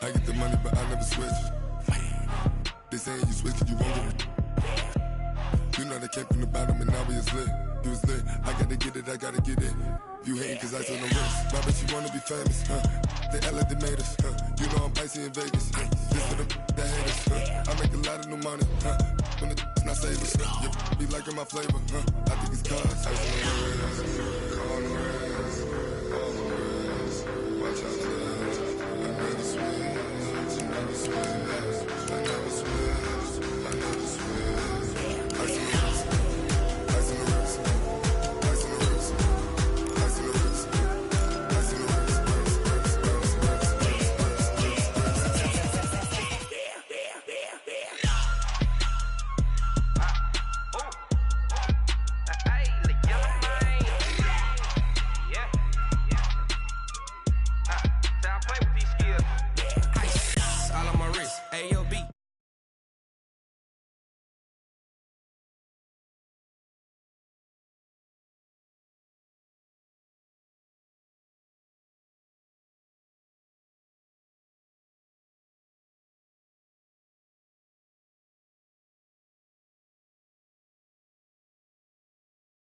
I get the money, but I never switch. They saying you switch it, you won't get it. You know they came from the bottom and now we is lit. You was lit, I gotta get it, I gotta get it. You hating cause I took no risks. My bitch, you wanna be famous, They act like they made us, You know I'm icy in Vegas, This for the that hate us, I make a lot of new money, When the not save us, You be liking my flavor, I think it's cause ice on the wrist, on the wrist, on the wrist. Watch out for that. I never switch, I never switch, I never switch, I never switch. Ice on the wrist, ice on the wrist, ice on the wrist, ice on the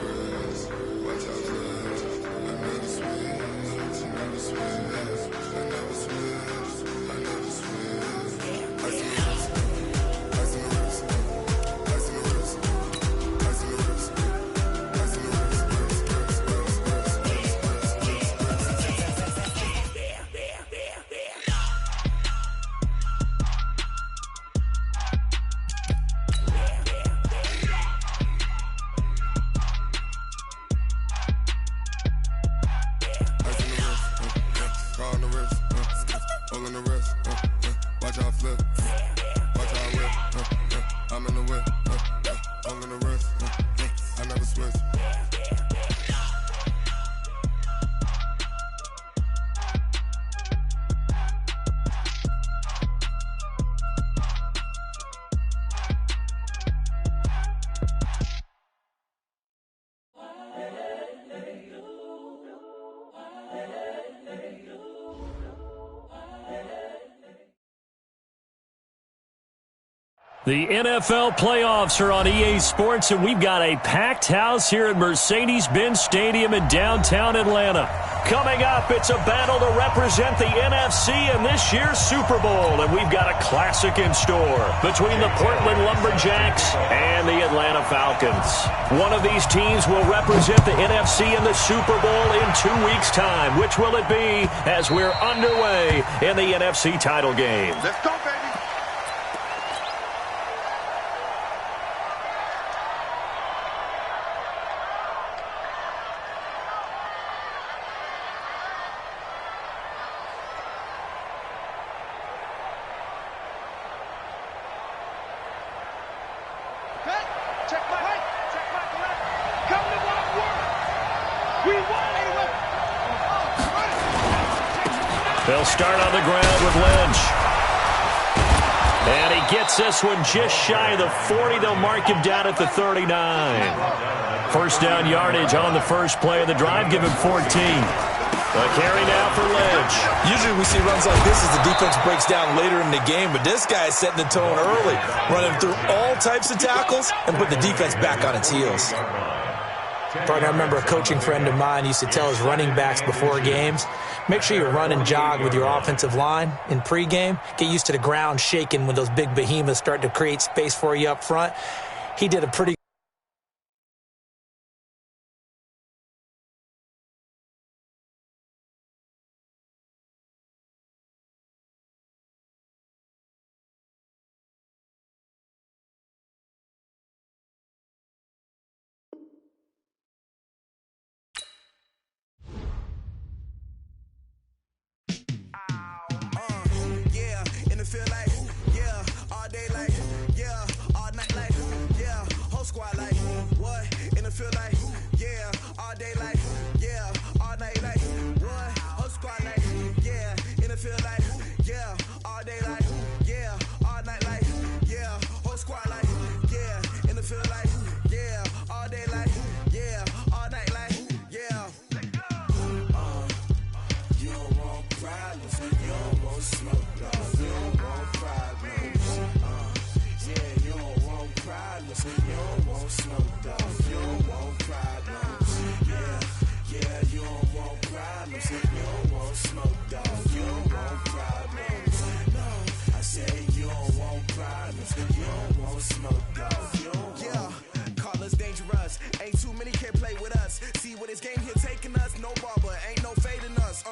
wrist, ice on the wrist, The NFL playoffs are on EA Sports, and we've got a packed house here at Mercedes-Benz Stadium in downtown Atlanta. Coming up, it's a battle to represent the NFC in this year's Super Bowl, and we've got a classic in store between the Portland Lumberjacks and the Atlanta Falcons. One of these teams will represent the NFC in the Super Bowl in 2 weeks' time. Which will it be as we're underway in the NFC title game? Let's go, baby. They'll start on the ground with Lynch. And he gets this one just shy of the 40. They'll mark him down at the 39. First down yardage on the first play of the drive. Give him 14. A carry now for Lynch. Usually we see runs like this as the defense breaks down later in the game, but this guy is setting the tone early, running through all types of tackles and put the defense back on its heels. Partner, I remember a coaching friend of mine used to tell his running backs before games, make sure you run and jog with your offensive line in pregame. Get used to the ground shaking when those big behemoths start to create space for you up front. He did a pretty Came here taking us, no barber, ain't no fading us.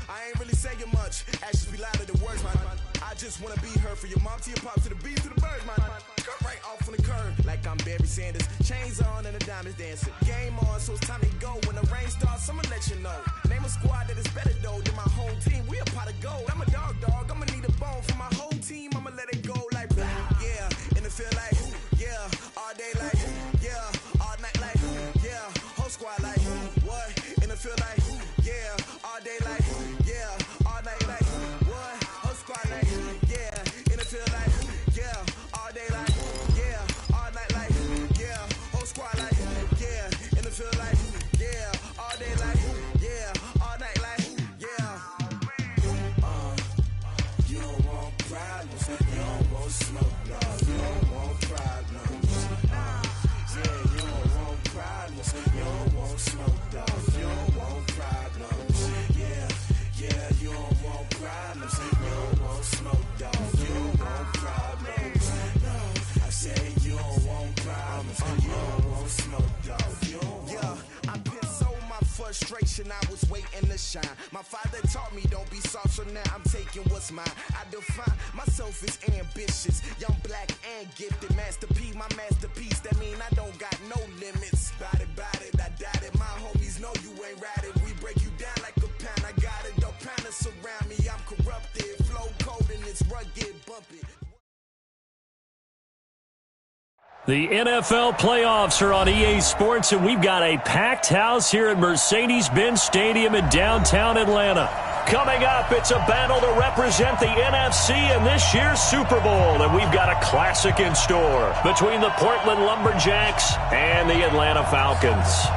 I ain't really saying much. Actions be louder than words, man. I just wanna be heard for your mom to your pop to the beat to the birds, man. Cut right off on the curve, like I'm Barry Sanders. Chains on and the diamonds dancing. Game on, so it's time to go. When the rain starts, I'ma let you know. Name a squad that is better though than my home team. We a pot of gold. I'm a dog. I'ma need a bone for my whole team. I'ma let it go like blah. Yeah, and it feel like yeah, all day like yeah, all night like yeah, whole squad like what? And it feel like yeah, all day like yeah, all night like what? Whole squad like yeah, and it feel like yeah, all day like yeah, all night like yeah, whole squad like yeah, and it feel like yeah, all day like yeah, all night like yeah. You don't want problems, you don't want smoke, no, you don't want problems. Yeah, you don't want problems, you don't want smoke, dog, you don't want problems. Yeah, you don't want problems, you don't want smoke, dog, you don't want problems. No, I say you don't want problems, you don't want smoke, dog, you don't want. Yeah, I've been so my frustration, I was waiting to shine. My father taught me don't be soft, so now I'm taking what's mine. I define myself as ambitious, young, black, and gifted. Master P, my masterpiece, that mean I don't got no limits. Bout it, I doubt it. My homies know you ain't ratted. We break you down like a pound. I got it, don't pound us around me. I'm corrupted, flow cold and it's rugged, bumpy. The NFL playoffs are on EA Sports, and we've got a packed house here at Mercedes-Benz Stadium in downtown Atlanta. Coming up, it's a battle to represent the NFC in this year's Super Bowl, and we've got a classic in store between the Portland Lumberjacks and the Atlanta Falcons.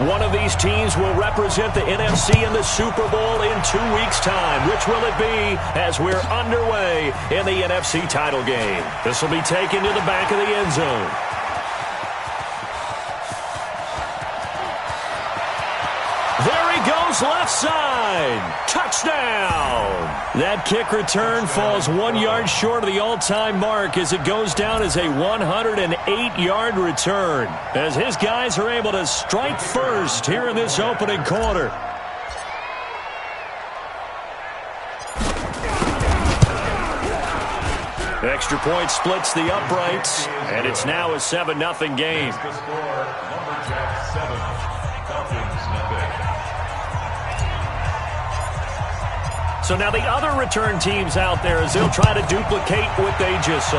One of these teams will represent the NFC in the Super Bowl in 2 weeks' time. Which will it be as we're underway in the NFC title game? This will be taken to the back of the end zone. There he goes, left side. Touchdown. That kick return falls 1 yard short of the all-time mark as it goes down as a 108-yard return, as his guys are able to strike first here in this opening quarter. Extra point splits the uprights, and it's now a 7-0 game. So now the other return teams out there as they'll try to duplicate what they just saw.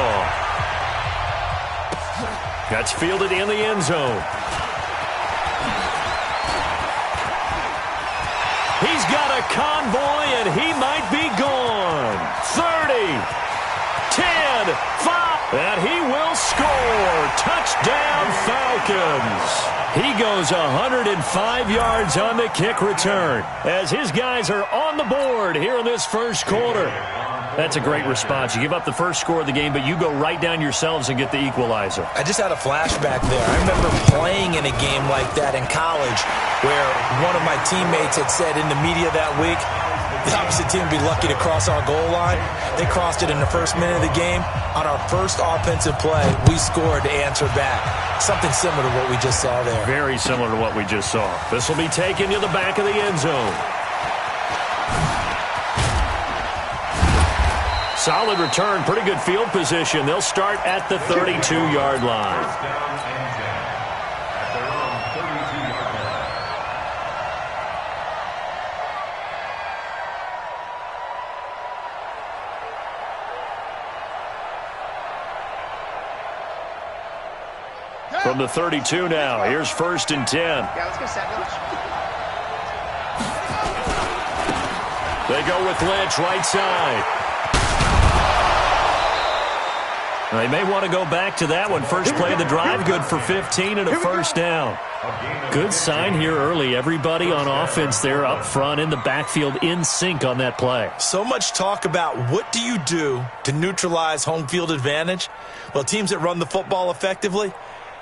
That's fielded in the end zone. He's got a convoy, and he might be gone. 30, 10, 5, and he will score. Touchdown, Falcons. He goes 105 yards on the kick return as his guys are on the board here in this first quarter. That's a great response. You give up the first score of the game, but you go right down yourselves and get the equalizer. I just had a flashback there. I remember playing in a game like that in college where one of my teammates had said in the media that week, the opposite team would be lucky to cross our goal line. They crossed it in the first minute of the game. On our first offensive play, we scored to answer back. Something similar to what we just saw there. Very similar to what we just saw. This will be taken to the back of the end zone. Solid return, pretty good field position. They'll start at the 32-yard line. From the 32 now, here's 1st and 10. Yeah, let's go second. They go with Lynch, right side. They may want to go back to that one. First play of the drive, good for 15 and a first down. Good sign here early. Everybody on offense there up front in the backfield in sync on that play. So much talk about what do you do to neutralize home field advantage? Well, teams that run the football effectively,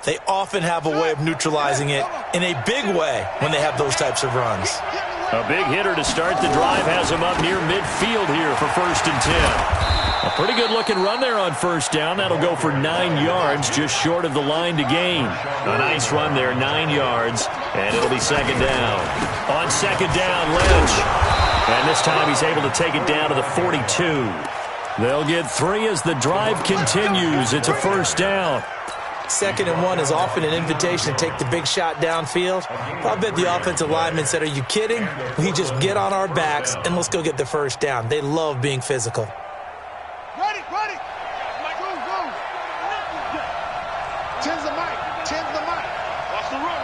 they often have a way of neutralizing it in a big way when they have those types of runs. A big hitter to start the drive has him up near midfield here for 1st and 10. A pretty good-looking run there on first down. That'll go for 9 yards, just short of the line to gain. A nice run there, 9 yards, and it'll be second down. On second down, Lynch. And this time he's able to take it down to the 42. They'll get 3 as the drive continues. It's a first down. 2nd and 1 is often an invitation to take the big shot downfield. I bet the offensive lineman said, are you kidding? We just get on our backs and let's go get the first down. They love being physical. Ready. Tens the mic. Watch the run.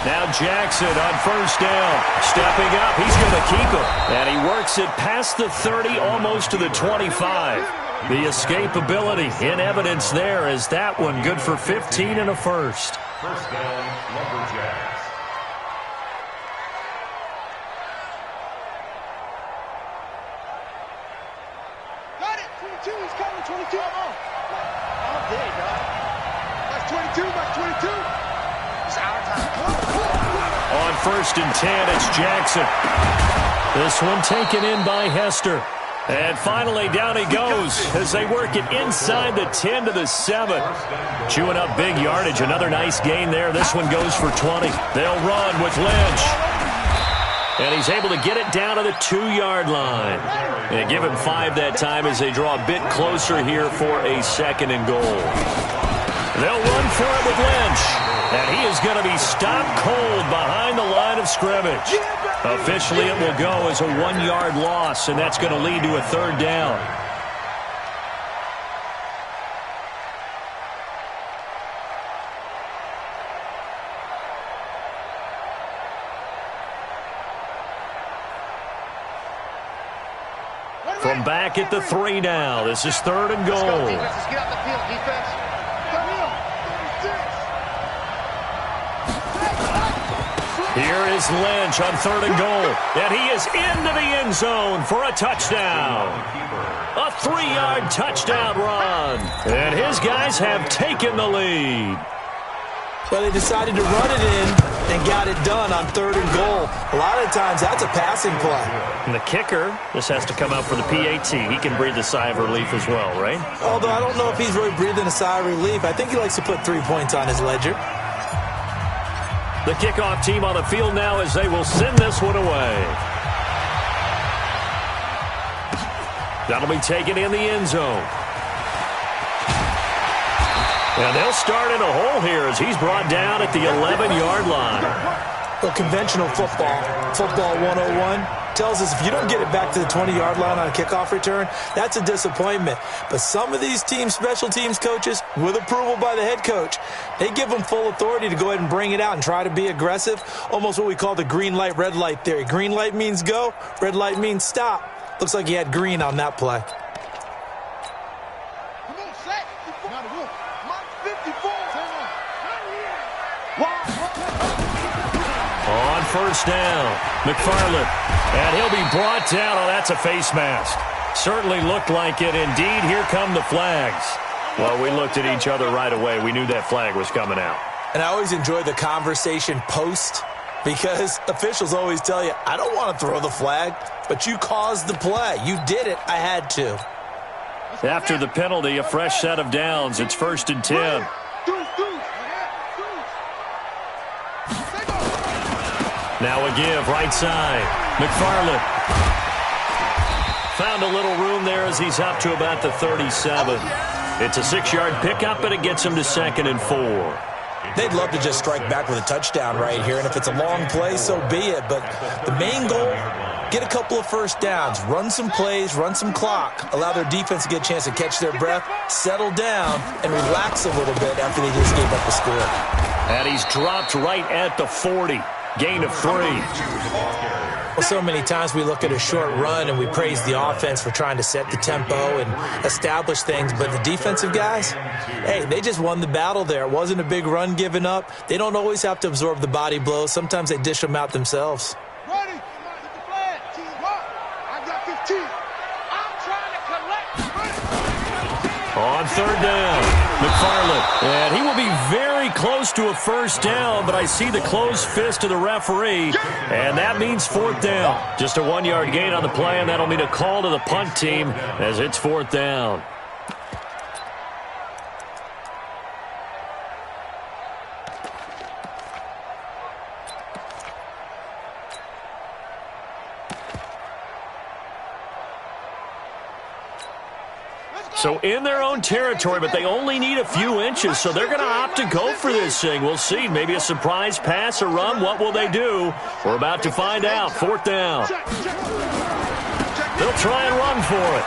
Now Jackson on first down. Stepping up. He's going to keep him. And he works it past the 30, almost to the 25. The escapability in evidence there as that one good for 15 and a first. First down, Lumberjacks. Got it. 22. He's coming. 22. All day, dog. That's 22. It's our time. On first and 10, it's Jackson. This one taken in by Hester. And finally, down he goes as they work it inside the 10 to the 7. Chewing up big yardage. Another nice gain there. This one goes for 20. They'll run with Lynch. And he's able to get it down to the 2-yard line. And give him 5 that time as they draw a bit closer here for a 2nd and goal. They'll run for it with Lynch. And he is going to be stopped cold behind the line of scrimmage. Officially, it will go as a 1-yard loss, and that's going to lead to a 3rd down. From back at the 3 now, this is 3rd and goal. Let's get out the field, defense. Here is Lynch on 3rd and goal. And he is into the end zone for a touchdown. A 3-yard touchdown run. And his guys have taken the lead. Well, they decided to run it in and got it done on 3rd and goal. A lot of times, that's a passing play. And the kicker, this has to come out for the PAT. He can breathe a sigh of relief as well, right? Although I don't know if he's really breathing a sigh of relief. I think he likes to put 3 points on his ledger. The kickoff team on the field now as they will send this one away. That'll be taken in the end zone. And they'll start in a hole here as he's brought down at the 11-yard line. Well, conventional football 101, tells us if you don't get it back to the 20-yard line on a kickoff return, that's a disappointment. But some of these teams, special teams coaches, with approval by the head coach, they give them full authority to go ahead and bring it out and try to be aggressive, almost what we call the green light, red light theory. Green light means go, red light means stop. Looks like he had green on that play. On first down, McFarland. And he'll be brought down. Oh, that's a face mask. Certainly looked like it. Indeed, here come the flags. Well, we looked at each other right away. We knew that flag was coming out. And I always enjoy the conversation post because officials always tell you, I don't want to throw the flag, but you caused the play. You did it. I had to. After the penalty, a fresh set of downs. It's 1st and 10. Now a give, right side. McFarland. Found a little room there as he's up to about the 37. It's a 6-yard pickup, and it gets him to 2nd and 4. They'd love to just strike back with a touchdown right here, and if it's a long play, so be it. But the main goal, get a couple of first downs, run some plays, run some clock, allow their defense to get a chance to catch their breath, settle down, and relax a little bit after they just gave up the score. And he's dropped right at the 40. Gain of 3. Well, so many times we look at a short run and we praise the offense for trying to set the tempo and establish things, but the defensive guys, hey, they just won the battle there. It wasn't a big run given up. They don't always have to absorb the body blows. Sometimes they dish them out themselves. Ready? Hit the flag. Team walk. I got 15. I'm trying to collect. On 3rd down, McFarland. And he will be very very close to a first down, but I see the closed fist of the referee, and that means fourth down. Just a 1-yard gain on the play, and that'll mean a call to the punt team as it's fourth down. So in their own territory, but they only need a few inches, so they're going to opt to go for this thing. We'll see. Maybe a surprise pass or run. What will they do? We're about to find out. Fourth down. They'll try and run for it.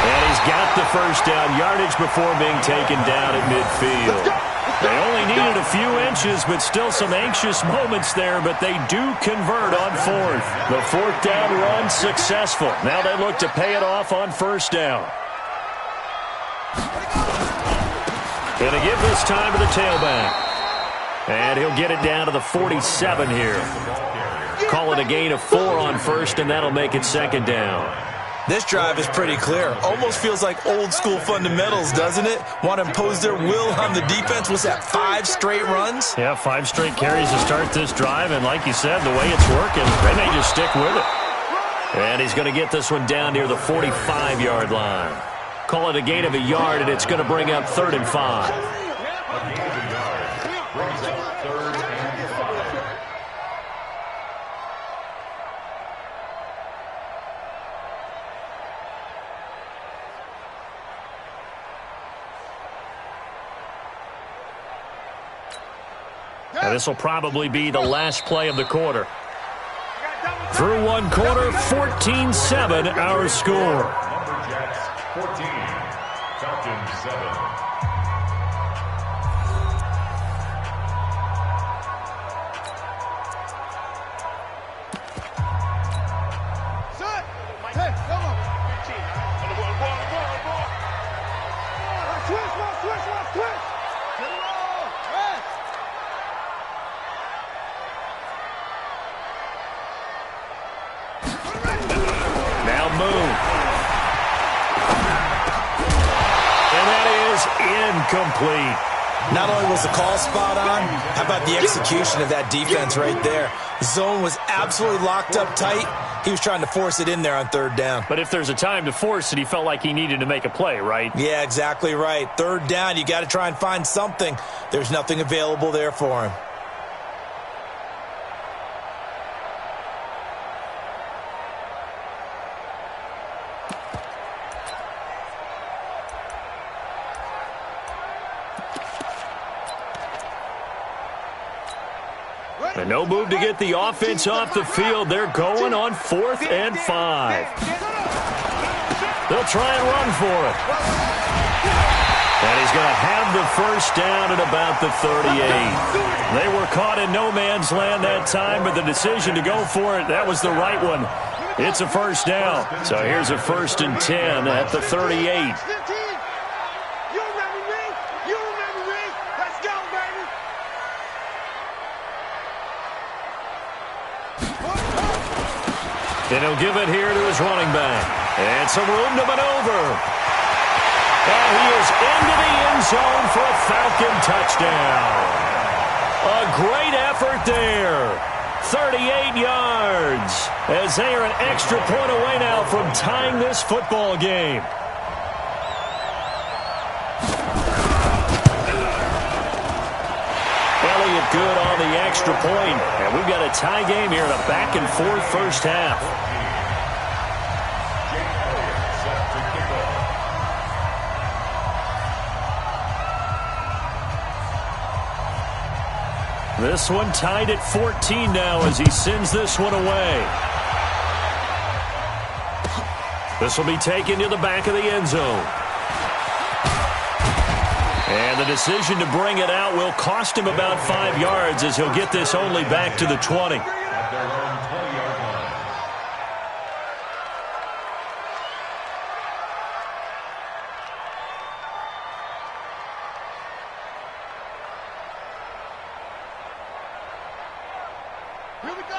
And he's got the first down yardage before being taken down at midfield. They only needed a few inches, but still some anxious moments there, but they do convert on fourth. The fourth down run successful. Now they look to pay it off on first down. Going to give this time to the tailback. And he'll get it down to the 47 here. Call it a gain of 4 on first, and that'll make it second down. This drive is pretty clear. Almost feels like old-school fundamentals, doesn't it? Want to impose their will on the defense. What's that, 5 straight runs? Yeah, 5 straight carries to start this drive, and like you said, the way it's working, they may just stick with it. And he's going to get this one down near the 45-yard line. Call it a gain of a yard, and it's going to bring up 3rd and 5. And this will probably be the last play of the quarter. Through one quarter, 14-7 our score. 14, Falcons 7. Incomplete. Not only was the call spot on, how about the execution of that defense right there? The zone was absolutely locked up tight. He was trying to force it in there on 3rd down. But if there's a time to force it, he felt like he needed to make a play, right? Yeah, exactly right. 3rd down, you got to try and find something. There's nothing available there for him. And no move to get the offense off the field. They're going on 4th and 5. They'll try and run for it. And he's going to have the first down at about the 38. They were caught in no man's land that time, but the decision to go for it, that was the right one. It's a first down. So here's a 1st and 10 at the 38. And he'll give it here to his running back. And some room to maneuver. And he is into the end zone for a Falcon touchdown. A great effort there. 38 yards. As they are an extra point away now from tying this football game. Elliott good on the extra point. And we've got a tie game here in a back-and-forth first half. This one tied at 14 now as he sends this one away. This will be taken to the back of the end zone. And the decision to bring it out will cost him about 5 yards as he'll get this only back to the 20. At their own 20-yard line.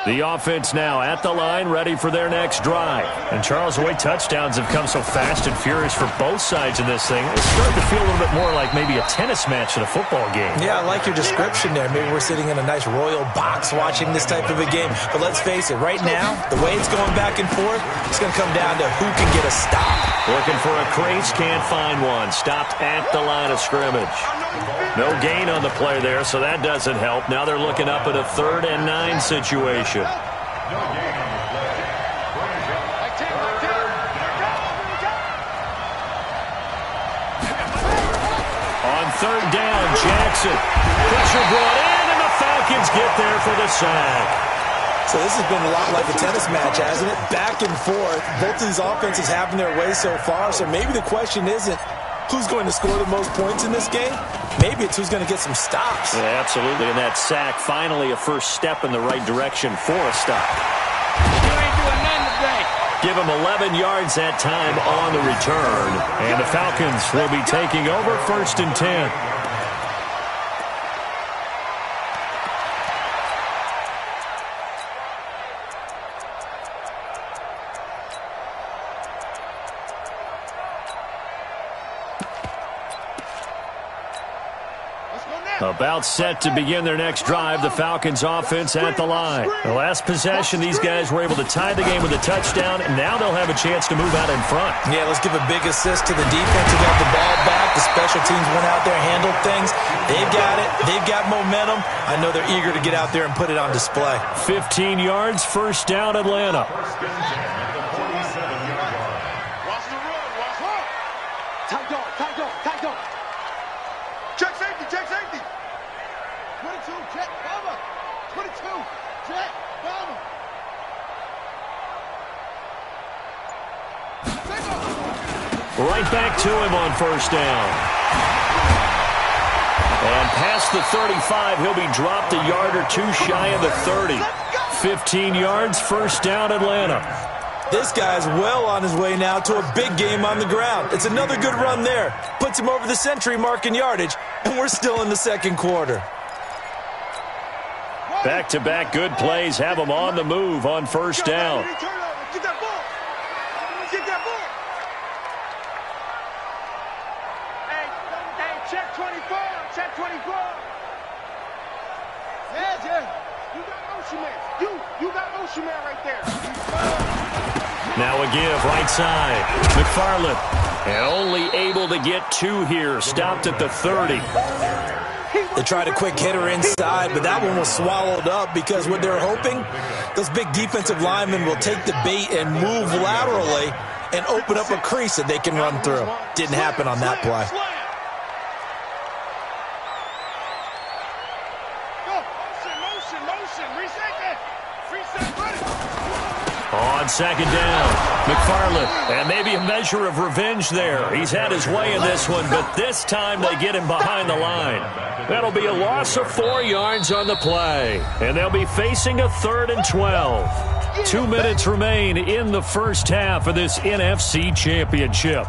The offense now at the line, ready for their next drive. And Charles, the way touchdowns have come so fast and furious for both sides of this thing, it's starting to feel a little bit more like maybe a tennis match in a football game. Yeah, I like your description there. Maybe we're sitting in a nice royal box watching this type of a game. But let's face it, right now, the way it's going back and forth, it's going to come down to who can get a stop. Looking for a crease, can't find one. Stopped at the line of scrimmage. No gain on the play there, so that doesn't help. Now they're looking up at a 3rd and 9 situation. On 3rd down, Jackson. Pressure brought in, and the Falcons get there for the sack. So this has been a lot like a tennis match, hasn't it? Back and forth. Both of these offenses having their way so far, so maybe the question isn't who's going to score the most points in this game. Maybe it's who's going to get some stops. Yeah, absolutely. And that sack, finally a first step in the right direction for a stop. You ain't doing nothing today. Give him 11 yards that time on the return. And the Falcons will be taking over 1st and 10. About set to begin their next drive, the Falcons offense at the line. The last possession, these guys were able to tie the game with a touchdown, and now they'll have a chance to move out in front. Yeah, let's give a big assist to the defense who got the ball back. The special teams went out there, handled things. They've got it. They've got momentum. I know they're eager to get out there and put it on display. 15 yards, 1st down, Atlanta. Watch the run, watch run. Tight dog, tight dog, tight dog. Check safety, check safety. 22, check, bomber. 22, check, bomber. Right back to him on 1st down. And past the 35, he'll be dropped a yard or two shy of the 30. 15 yards, 1st down, Atlanta. This guy's well on his way now to a big game on the ground. It's another good run there. Puts him over the century mark in yardage, and we're still in the 2nd quarter. Back-to-back good plays have them on the move on 1st down. Get that ball. Get that ball. Hey, check 24. Check 24. Yeah. You got Ocean Man. You got Ocean Man right there. Now a give, right side. McFarland. And only able to get 2 here. Stopped at the 30. They tried a quick hitter inside, but that one was swallowed up because what they're hoping, those big defensive linemen will take the bait and move laterally and open up a crease that they can run through. Didn't happen on that play. Motion. Reset, buddy. On 2nd down, McFarland. And maybe a measure of revenge there. He's had his way in this one, but this time they get him behind the line. That'll be a loss of 4 yards on the play. And they'll be facing a 3rd and 12. 2 minutes remain in the first half of this NFC Championship.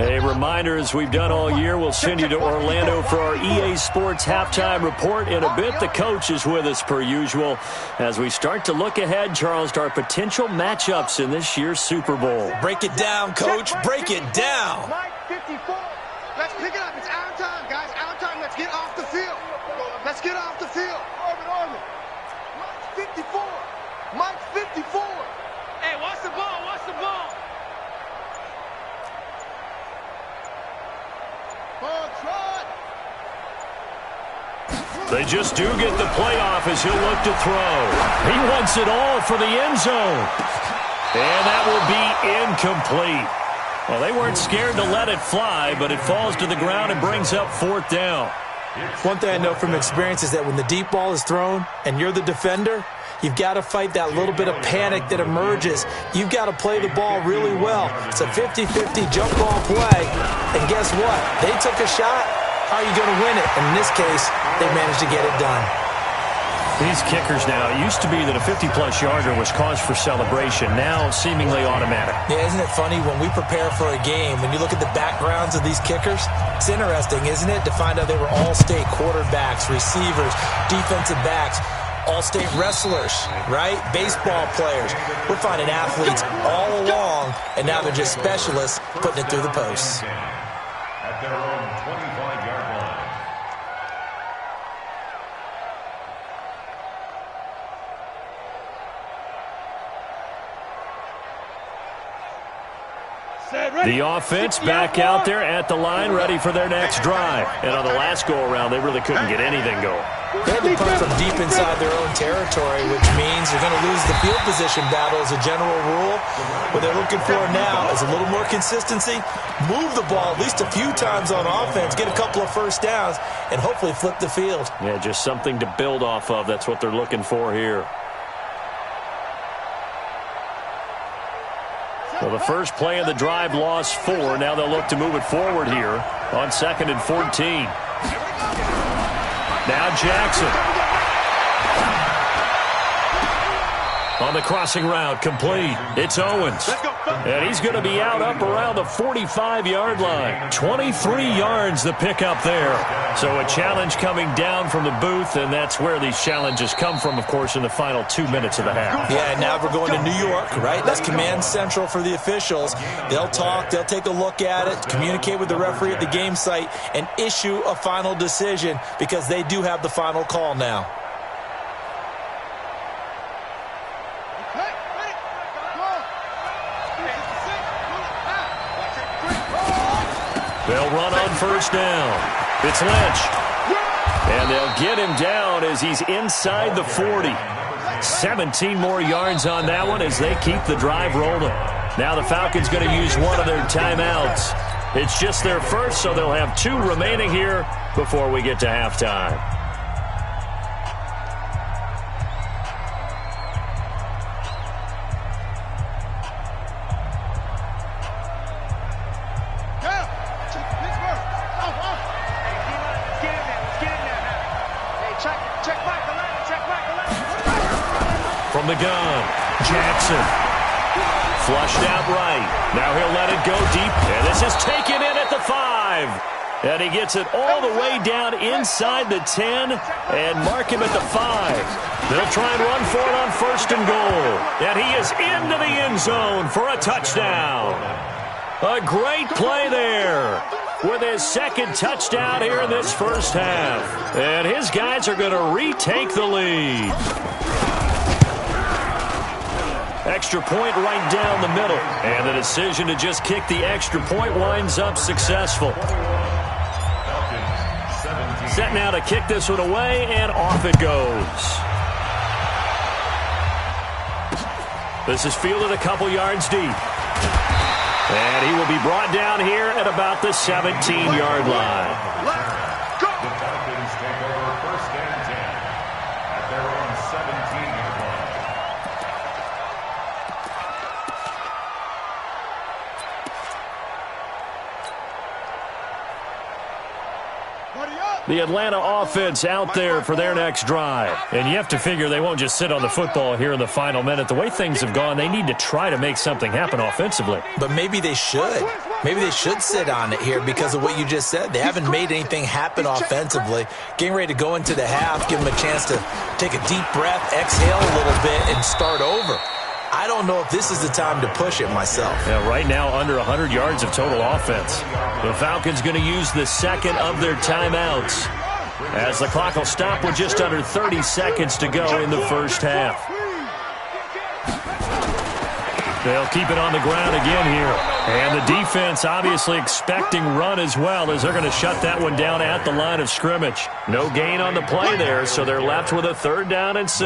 A reminder, as we've done all year, we'll send you to Orlando for our EA Sports halftime report. In a bit, the coach is with us per usual as we start to look ahead, Charles, to our potential matchups in this year's Super Bowl. Break it down, Coach. Break it down. Mike 54. Let's pick it up. It's our time, guys. Our time. Let's get off the field. Let's get off the field. Orbit. Mike 54. Mike 54. Hey, watch the ball. Watch the ball. They just do get the playoff as he'll look to throw. He wants it all for the end zone. And that will be incomplete. Well, they weren't scared to let it fly, but it falls to the ground and brings up 4th down. One thing I know from experience is that when the deep ball is thrown and you're the defender, you've got to fight that little bit of panic that emerges. You've got to play the ball really well. It's a 50-50 jump ball play. And guess what? They took a shot. How are you going to win it? And in this case, they managed to get it done. These kickers now, it used to be that a 50-plus yarder was cause for celebration. Now, seemingly automatic. Yeah, isn't it funny when we prepare for a game, when you look at the backgrounds of these kickers, it's interesting, isn't it, to find out they were all-state quarterbacks, receivers, defensive backs, all-state wrestlers, right? Baseball players. We're finding athletes all along, and now they're just specialists putting it through the posts. At their own 25-yard line. The offense back out there at the line, ready for their next drive. And on the last go-around, they really couldn't get anything going. They had to punt from deep inside their own territory, which means they're going to lose the field position battle as a general rule. What they're looking for now is a little more consistency, move the ball at least a few times on offense, get a couple of first downs, and hopefully flip the field. Yeah, just something to build off of. That's what they're looking for here. Well, the first play of the drive lost 4. Now they'll look to move it forward here on 2nd and 14. Now Jackson. On the crossing route, complete. It's Owens. And he's going to be out up around the 45-yard line. 23 yards the pickup there. So a challenge coming down from the booth, and that's where these challenges come from, of course, in the final 2 minutes of the half. Yeah, now we're going to New York, right? That's command central for the officials. They'll talk, they'll take a look at it, communicate with the referee at the game site, and issue a final decision because they do have the final call now. They'll run on first down. It's Lynch. And they'll get him down as he's inside the 40. 17 more yards on that one as they keep the drive rolling. Now the Falcons going to use one of their timeouts. It's just their first, so they'll have 2 remaining here before we get to halftime. From the gun, Jackson. Flushed out right. Now he'll let it go deep. And this is taken in at the 5. And he gets it all the way down inside the 10 and mark him at the 5. They'll try and run for it on 1st and goal. And he is into the end zone for a touchdown. A great play there with his 2nd touchdown here in this first half. And his guys are going to retake the lead. Extra point right down the middle. And the decision to just kick the extra point winds up successful. Set now to kick this one away, and off it goes. This is fielded a couple yards deep. And he will be brought down here at about the 17-yard line. The Falcons take over 1st and 10 at their own 17-yard line. The Atlanta offense out there for their next drive. And you have to figure they won't just sit on the football here in the final minute. The way things have gone, they need to try to make something happen offensively. But maybe they should. Maybe they should sit on it here because of what you just said. They haven't made anything happen offensively. Getting ready to go into the half, give them a chance to take a deep breath, exhale a little bit, and start over. I don't know if this is the time to push it myself. Yeah, right now, under 100 yards of total offense. The Falcons going to use the 2nd of their timeouts as the clock will stop with just under 30 seconds to go in the first half. They'll keep it on the ground again here. And the defense obviously expecting run as well as they're going to shut that one down at the line of scrimmage. No gain on the play there, so they're left with a 3rd down and 6.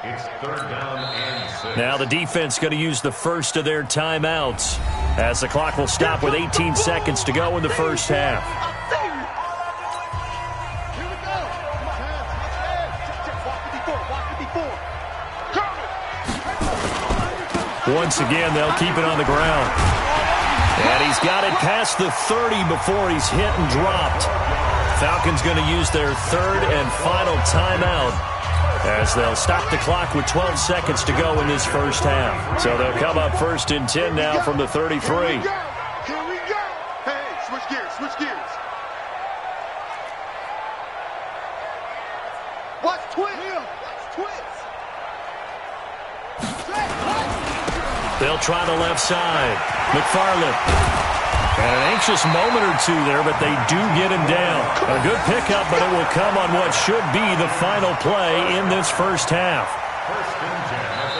It's 3rd down and 6. Now the defense going to use the first of their timeouts as the clock will stop with 18 seconds to go in the first half. Once again, they'll keep it on the ground. And he's got it past the 30 before he's hit and dropped. Falcons going to use their third and final timeout as they'll stop the clock with 12 seconds to go in this first half. So they'll come up first and 10 now from the 33. Here we go. Hey, switch gears, switch gears. Watch twist. Watch twist. They'll try the left side. McFarland. And an anxious moment or two there, but they do get him down. A good pickup, but it will come on what should be the final play in this first half.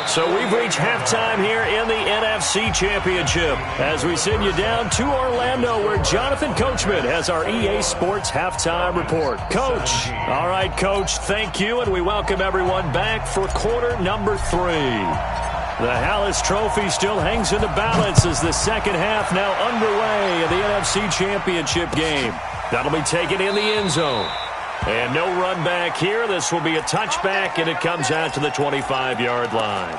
So we've reached halftime here in the NFC Championship as we send you down to Orlando where Jonathan Coachman has our EA Sports Halftime Report. Coach. All right, Coach, thank you, and we welcome everyone back for quarter number 3. The Hallis Trophy still hangs in the balance as the second half now underway of the NFC Championship game. That'll be taken in the end zone. And no run back here. This will be a touchback, and it comes out to the 25-yard line.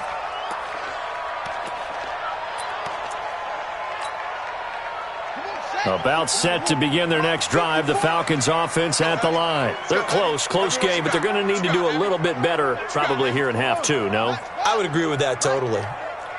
About set to begin their next drive, the Falcons offense at the line. They're close game, but they're going to need to do a little bit better probably here in half 2, no? I would agree with that totally.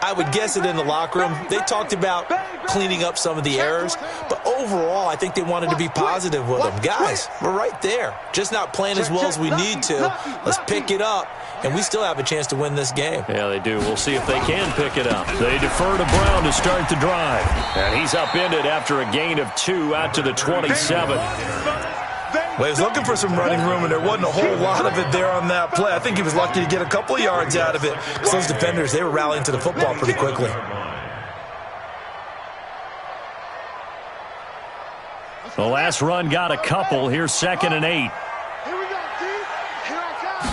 I would guess it in the locker room. They talked about cleaning up some of the errors, but overall, I think they wanted to be positive with them. Guys, we're right there. Just not playing as well as we need to. Let's pick it up, and we still have a chance to win this game. Yeah, they do. We'll see if they can pick it up. They defer to Brown to start the drive, and he's upended after a gain of 2 out to the 27. Well, he was looking for some running room, and there wasn't a whole lot of it there on that play. I think he was lucky to get a couple of yards out of it because those defenders, they were rallying to the football pretty quickly. The last run got a couple. Here's 2nd and 8. Here we go, Keith. Here I come.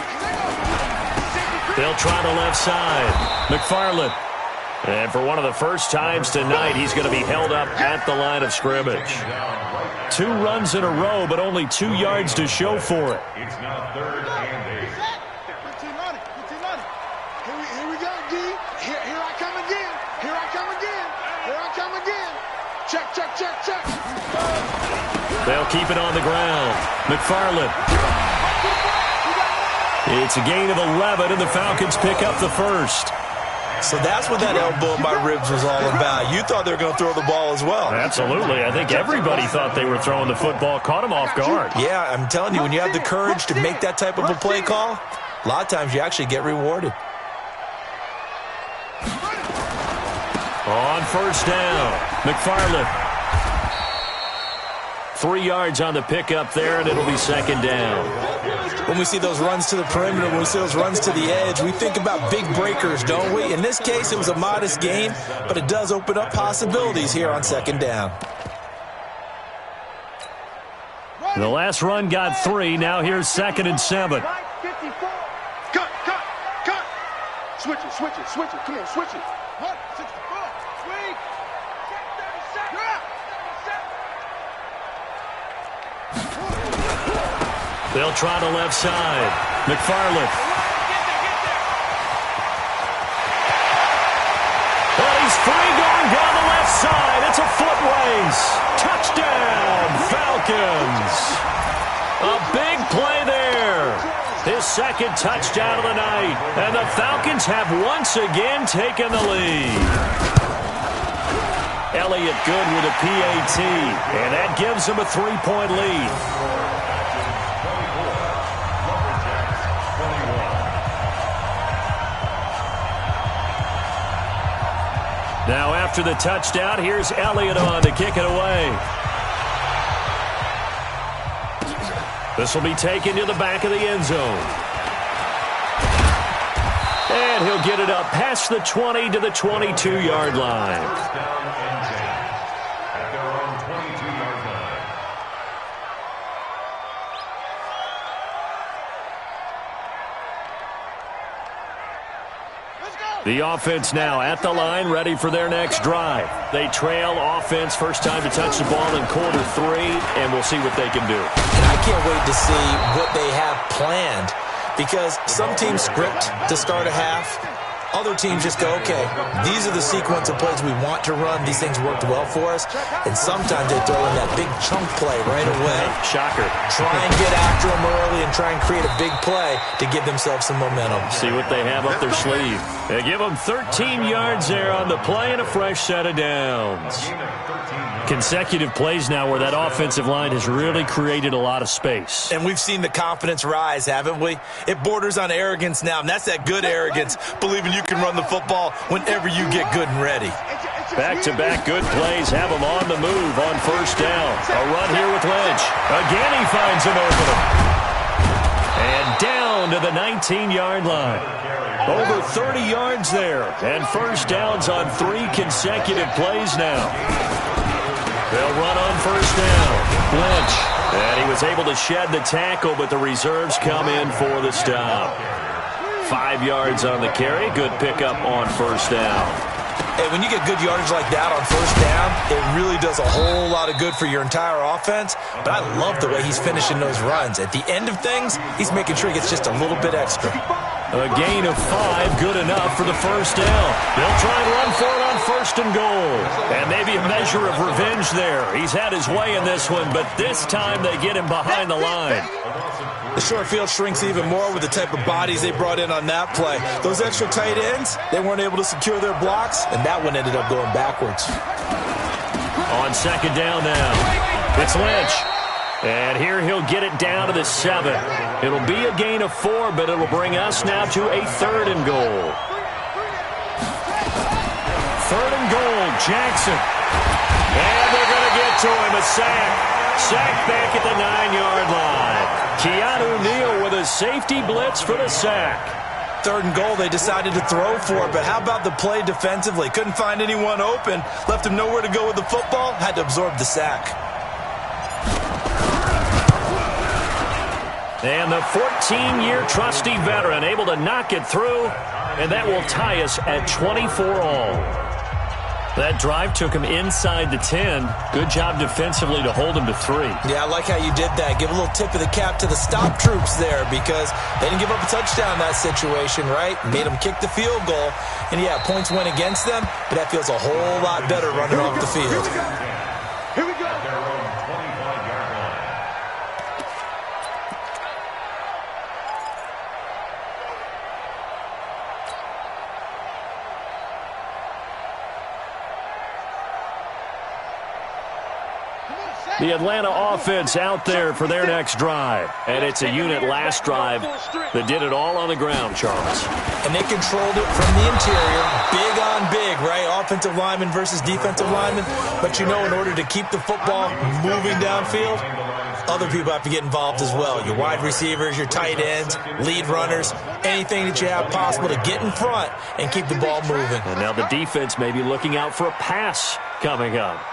They'll try the left side. McFarland. And for one of the first times tonight, he's going to be held up at the line of scrimmage. 2 runs in a row, but only 2 yards to show for it. It's now 3rd and 8. Here we go, D. Here I come again. Here I come again. Here I come again. Check. They'll keep it on the ground. McFarland. It's a gain of 11, and the Falcons pick up the first. So that's what that elbow in my ribs was all about. You thought they were going to throw the ball as well. Absolutely. I think everybody thought they were throwing the football, caught him off guard. Yeah, I'm telling you, when you have the courage to make that type of a play call, a lot of times you actually get rewarded. On first down, McFarland. 3 yards on the pickup there, and it'll be 2nd down. When we see those runs to the perimeter, when we see those runs to the edge, we think about big breakers, don't we? In this case, it was a modest gain, but it does open up possibilities here on 2nd down. The last run got 3. Now here's 2nd and 7. Cut. Switch it. Come on, switch it. 64. Swing. They'll try the left side. McFarland. Well, he's free going down the left side. It's a foot race. Touchdown, Falcons. A big play there. His 2nd touchdown of the night. And the Falcons have once again taken the lead. Elliott good with a PAT. And that gives him a 3-point lead. Now after the touchdown, here's Elliott on to kick it away. This will be taken to the back of the end zone. And he'll get it up past the 20 to the 22-yard line. The offense now at the line, ready for their next drive. They trail offense, first time to touch the ball in quarter 3, and we'll see what they can do. And I can't wait to see what they have planned, because some teams script to start a half, Other teams just go, okay, these are the sequence of plays we want to run. These things worked well for us. And sometimes they throw in that big chunk play right away. Shocker. Try and get after them early and try and create a big play to give themselves some momentum. See what they have up their sleeve. They give them 13 yards there on the play and a fresh set of downs. Consecutive plays now where that offensive line has really created a lot of space. And we've seen the confidence rise, haven't we? It borders on arrogance now, and that's that good arrogance, believing you can run the football whenever you get good and ready. Back-to-back good plays have him on the move on first down. A run here with Lynch. Again he finds an opening. And down to the 19-yard line. Over 30 yards there. And first downs on 3 consecutive plays now. They'll run on first down. Lynch. And he was able to shed the tackle, but the reserves come in for the stop. 5 yards on the carry. Good pickup on first down. Hey, when you get good yardage like that on first down, it really does a whole lot of good for your entire offense. But I love the way he's finishing those runs. At the end of things, he's making sure he gets just a little bit extra. A gain of 5, good enough for the first down. They'll try and run for it on first and goal. And maybe a measure of revenge there. He's had his way in this one, but this time they get him behind the line. The short field shrinks even more with the type of bodies they brought in on that play. Those extra tight ends, they weren't able to secure their blocks, and that one ended up going backwards. On second down now, it's Lynch. And here he'll get it down to the 7. It'll be a gain of 4, but it'll bring us now to a 3rd and goal. 3rd and goal, Jackson. And they're going to get to him, a sack. Sack back at the 9-yard line. Keanu Neal with a safety blitz for the sack. 3rd and goal, they decided to throw for it, but how about the play defensively? Couldn't find anyone open, left him nowhere to go with the football, had to absorb the sack. And the 14-year trusty veteran able to knock it through, and that will tie us at 24 all. That drive took him inside the 10. Good job defensively to hold him to 3. Yeah, I like how you did that. Give a little tip of the cap to the stop troops there because they didn't give up a touchdown in that situation, right? Made them kick the field goal. And, yeah, points went against them, but that feels a whole lot better running off the field. Here we go. The Atlanta offense out there for their next drive. And it's a unit last drive that did it all on the ground, Charles. And they controlled it from the interior. Big on big, right? Offensive lineman versus defensive lineman. But you know, in order to keep the football moving downfield, other people have to get involved as well. Your wide receivers, your tight ends, lead runners, anything that you have possible to get in front and keep the ball moving. And now the defense may be looking out for a pass coming up.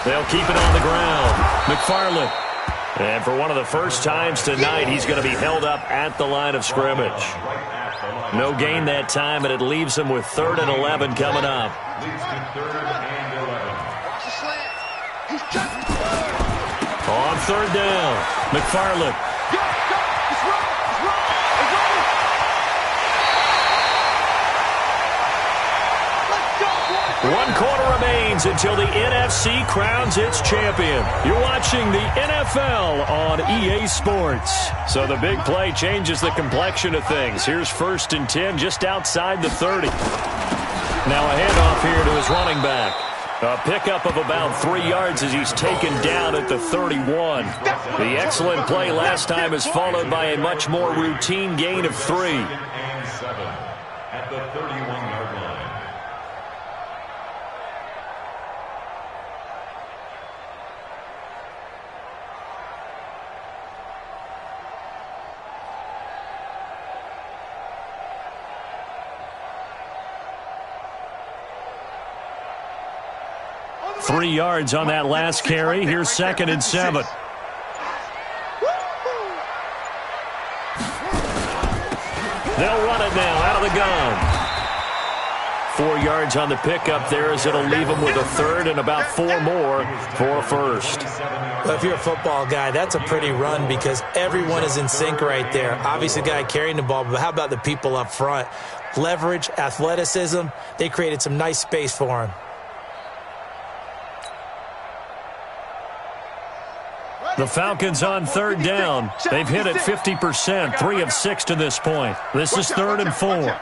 They'll keep it on the ground. McFarland. And for one of the first times tonight, he's going to be held up at the line of scrimmage. No gain that time, and it leaves him with 3rd and 11 coming up. On 3rd down, McFarland. One quarter remains until the NFC crowns its champion. You're watching the NFL on EA Sports. So the big play changes the complexion of things. Here's 1st and 10 just outside the 30. Now a handoff here to his running back. A pickup of about 3 yards as he's taken down at the 31. The excellent play last time is followed by a much more routine gain of 3. And 7 at the 31-yard line. Three yards on that last carry. Here's 2nd and 7. They'll run it now out of the gun. 4 yards on the pickup there as it'll leave him with a third and about 4 more for a first. Well, if you're a football guy, that's a pretty run because everyone is in sync right there. Obviously, the guy carrying the ball, but how about the people up front? Leverage, athleticism, they created some nice space for him. The Falcons on third down. They've hit it 50%, 3 of 6 to this point. This is 3rd and 4.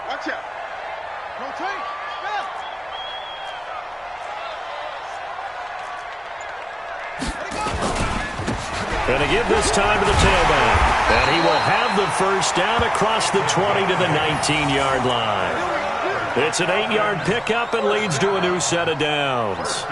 Going to give this time to the tailback. And he will have the first down across the 20 to the 19-yard line. It's an 8-yard pickup and leads to a new set of downs.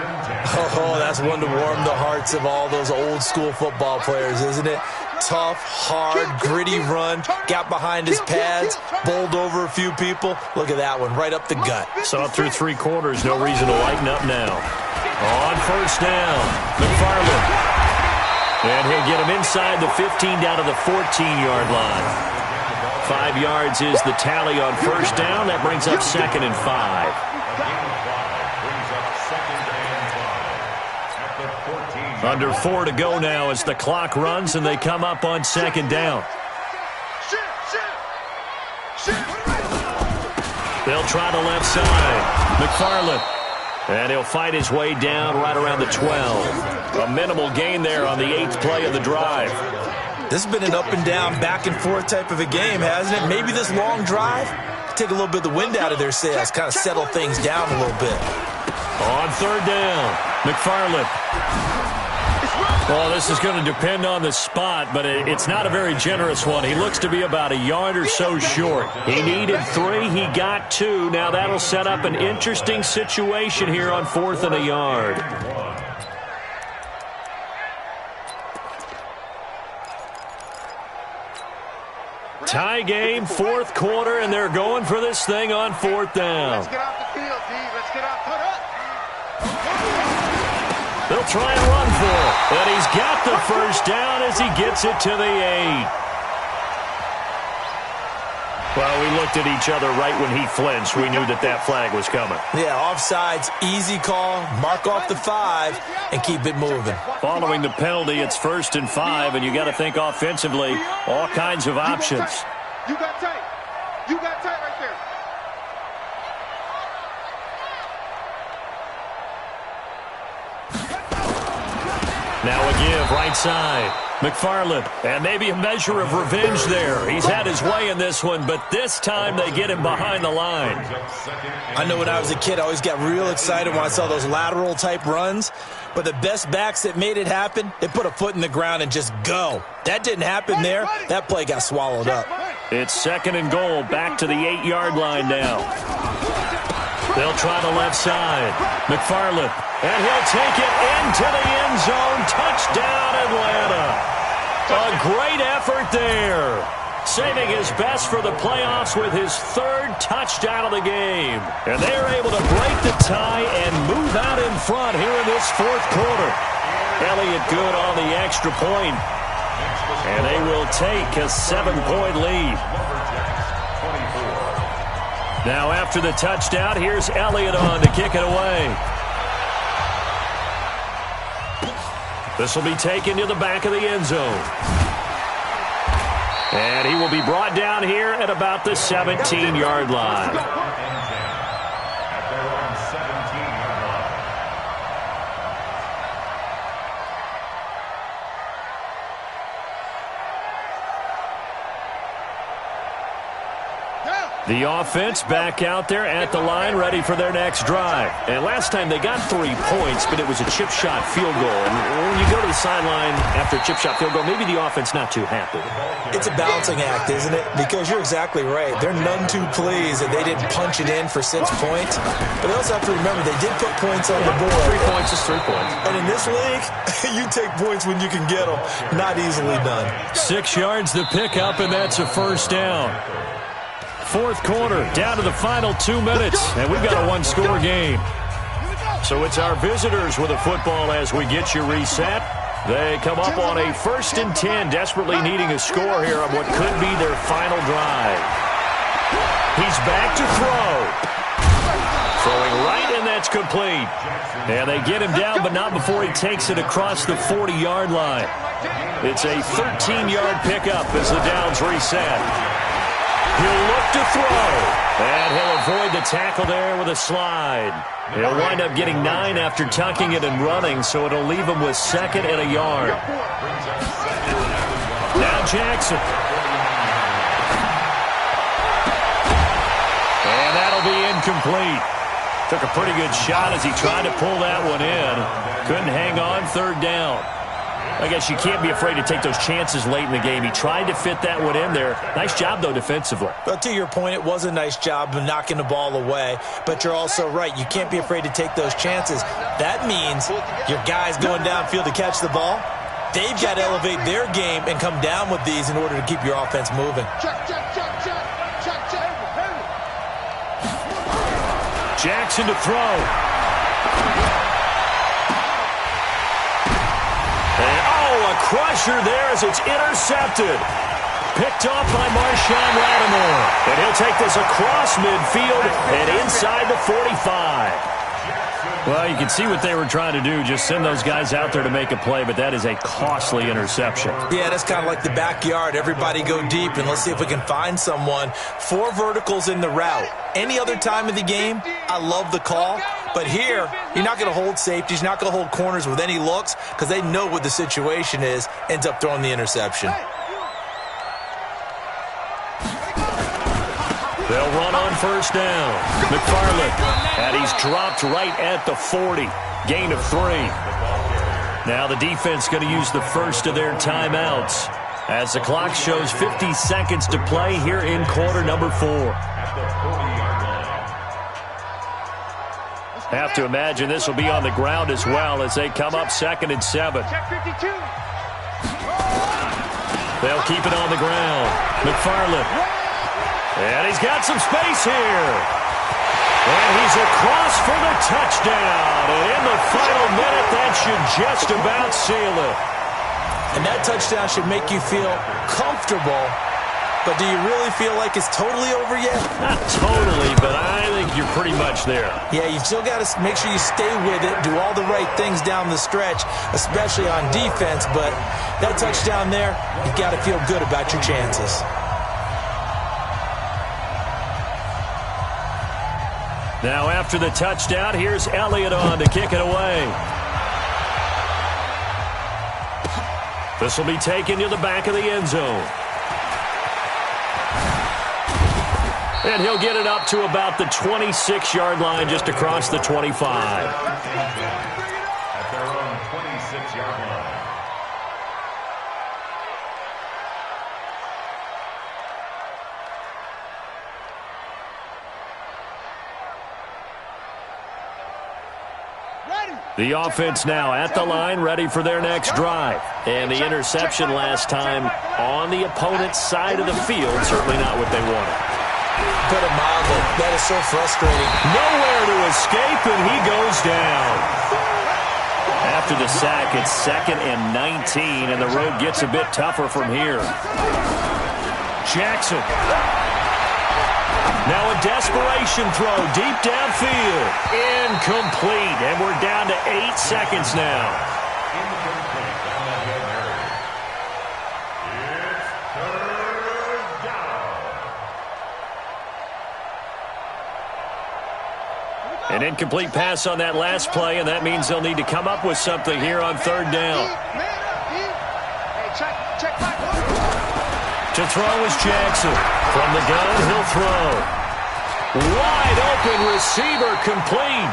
Oh, that's one to warm the hearts of all those old-school football players, isn't it? Tough, hard, gritty run, got behind his pads, bowled over a few people. Look at that one, right up the gut. Saw it through 3 quarters, no reason to lighten up now. On first down, McFarland. And he'll get him inside the 15 down to the 14-yard line. 5 yards is the tally on first down. That brings up 2nd and 5. Under 4 to go now as the clock runs and they come up on 2nd down. They'll try the left side. McFarland. And he'll fight his way down right around the 12. A minimal gain there on the 8th play of the drive. This has been an up-and-down, back-and-forth type of a game, hasn't it? Maybe this long drive, take a little bit of the wind out of their sails, kind of settle things down a little bit. On 3rd down, McFarland. Well, this is going to depend on the spot, but it's not a very generous one. He looks to be about a yard or so short. He needed 3. He got 2. Now that'll set up an interesting situation here on 4th and a yard. Tie game, 4th quarter, and they're going for this thing on 4th down. Let's get off the field, D. Let's get off. Put up. They'll try and run for it. And he's got the first down as he gets it to the 8. Well, we looked at each other right when he flinched. We knew that that flag was coming. Yeah, offsides, easy call, mark off the 5, and keep it moving. Following the penalty, it's 1st and 5, and you got to think offensively, all kinds of options. You got tight. You got tight right there. Now a give, right side. McFarland, and maybe a measure of revenge there. He's had his way in this one, but this time they get him behind the line. I know when I was a kid, I always got real excited when I saw those lateral-type runs, but the best backs that made it happen, they put a foot in the ground and just go. That didn't happen there. That play got swallowed up. It's 2nd and goal, back to the 8-yard line now. They'll try the left side. McFarland, and he'll take it into the end zone. Touchdown, Atlanta. A great effort there. Saving his best for the playoffs with his 3rd touchdown of the game. And they're able to break the tie and move out in front here in this 4th quarter. Elliott good on the extra point. And they will take a 7-point lead. Now after the touchdown, here's Elliott on to kick it away. This will be taken to the back of the end zone. And he will be brought down here at about the 17-yard line. The offense back out there at the line, ready for their next drive. And last time they got 3 points, but it was a chip shot field goal. And when you go to the sideline after a chip shot field goal, maybe the offense not too happy. It's a balancing act, isn't it? Because you're exactly right. They're none too pleased that they didn't punch it in for 6 points. But they also have to remember they did put points on the board. 3 points is 3 points. And in this league, you take points when you can get them. Not easily done. 6 yards to pick up, and that's a first down. 4th quarter, down to the final 2 minutes, and we've got a 1-score game. So it's our visitors with the football as we get you reset. They come up on a 1st and 10, desperately needing a score here on what could be their final drive. He's back to throw. complete. And they get him down, but not before he takes it across the 40-yard line. It's a 13-yard pickup as the downs reset. He'll look to throw, and he'll avoid the tackle there with a slide. He'll wind up getting 9 after tucking it and running, so it'll leave him with 2nd and a yard. Now Jackson. And that'll be incomplete. Took a pretty good shot as he tried to pull that one in. Couldn't hang on, 3rd down. I guess you can't be afraid to take those chances late in the game. He tried to fit that one in there. Nice job, though, defensively. But to your point, it was a nice job of knocking the ball away. But you're also right. You can't be afraid to take those chances. That means your guys going downfield to catch the ball, they've got to elevate their game and come down with these in order to keep your offense moving. Jackson to throw. A crusher there as it's intercepted. Picked off by Marshawn Lattimore. And he'll take this across midfield and inside the 45. Well, you can see what they were trying to do, just send those guys out there to make a play, but that is a costly interception. Yeah, that's kind of like the backyard. Everybody go deep, and let's see if we can find someone. 4 verticals in the route. Any other time of the game, I love the call. But here, you're not going to hold safeties, you're not going to hold corners with any looks because they know what the situation is, ends up throwing the interception. They'll run on 1st down. McFarland, and he's dropped right at the 40. Gain of 3. Now the defense going to use the first of their timeouts as the clock shows 50 seconds to play here in quarter number 4. Have to imagine this will be on the ground as well as they come up 2nd and 7. They'll keep it on the ground. McFarland. And he's got some space here. And he's across for the touchdown. And in the final minute, that should just about seal it. And that touchdown should make you feel comfortable. But do you really feel like it's totally over yet? Not totally, but I think you're pretty much there. Yeah, you still got to make sure you stay with it, do all the right things down the stretch, especially on defense. But that touchdown there, you've got to feel good about your chances. Now after the touchdown, here's Elliott on to kick it away. This will be taken to the back of the end zone. And he'll get it up to about the 26-yard line just across the 25. At their own 26-yard line. The offense now at the line, ready for their next drive. And the interception last time on the opponent's side of the field, certainly not what they wanted. Put it mildly. That is so frustrating. Nowhere to escape, and he goes down. After the sack, it's 2nd and 19, and the road gets a bit tougher from here. Jackson. Now a desperation throw deep downfield. Incomplete, and we're down to 8 seconds now. Incomplete on the Hail Mary. It's 3rd down. An incomplete pass on that last play, and that means they'll need to come up with something here on 3rd down. To throw is Jackson. From the gun, he'll throw. Wide open receiver, complete.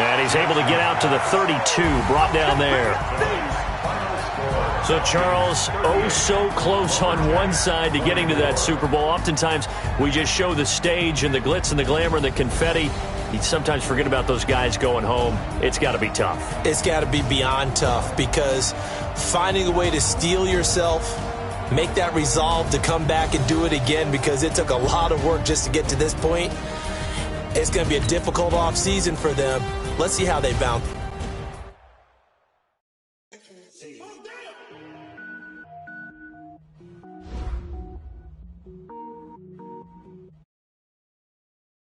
And he's able to get out to the 32, brought down there. So, Charles, oh so close on one side to getting to that Super Bowl. Oftentimes, we just show the stage and the glitz and the glamour and the confetti. You sometimes forget about those guys going home. It's got to be tough. It's got to be beyond tough because finding a way to steel yourself, make that resolve to come back and do it again because it took a lot of work just to get to this point. It's going to be a difficult offseason for them. Let's see how they bounce.